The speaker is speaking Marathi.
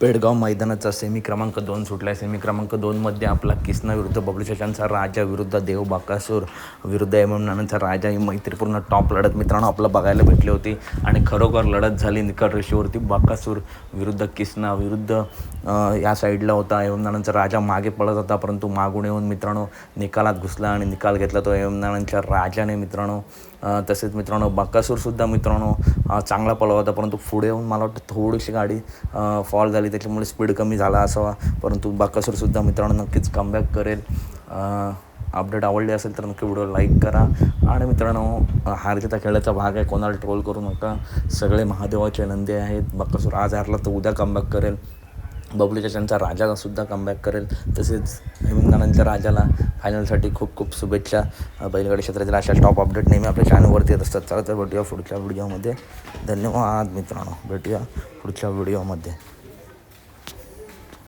पेडगाव मैदानाचा सेमी क्रमांक 2 सुटला आहे. सेमी क्रमांक 2मध्ये आपला किसना विरुद्ध बबलू चेचांचा राजा विरुद्ध देव बाकासूर विरुद्ध एम नानांचा राजा ही मैत्रीपूर्ण टॉप लढत मित्रांनो आपलं बघायला भेटली होती आणि खरोखर लढत झाली निकट रेषेवरती. बाकासूर विरुद्ध किसना विरुद्ध या साईडला होता. एम नानांचा राजा मागे पळत होता, परंतु मागून येऊन मित्रांनो निकालात घुसला आणि निकाल घेतला तो एम नानांच्या राजाने मित्रांनो. तसेच मित्रांनो बाकासूरसुद्धा मित्रांनो चांगला पळत होता, परंतु पुढे येऊन मला वाटतं थोडीशी गाडी फॉल झाली, त्याच्यामुळे स्पीड कमी झाला असावा. परंतु बाकासूरसुद्धा मित्रांनो नक्कीच कमबॅक करेल. अपडेट आवडली असेल तर नक्की व्हिडिओ लाईक करा. आणि मित्रांनो हार जीत खेळाचा भाग आहे, कोणाला ट्रोल करू नका. सगळे महादेवाचे नंदी आहेत. बाकासूर आज हारला तर उद्या कमबॅक करेल. बबलू चेचांचा राजासुद्धा कमबॅक करेल. तसेच नानांच्या राजाला फायनलसाठी खूप खूप शुभेच्छा. बैलगाडी क्षेत्रातील अशा टॉप अपडेट नेहमी आपल्या चॅनलवरती येत असतात. चला तर भेटूया पुढच्या व्हिडिओमध्ये. धन्यवाद मित्रांनो, भेटूया पुढच्या व्हिडिओमध्ये.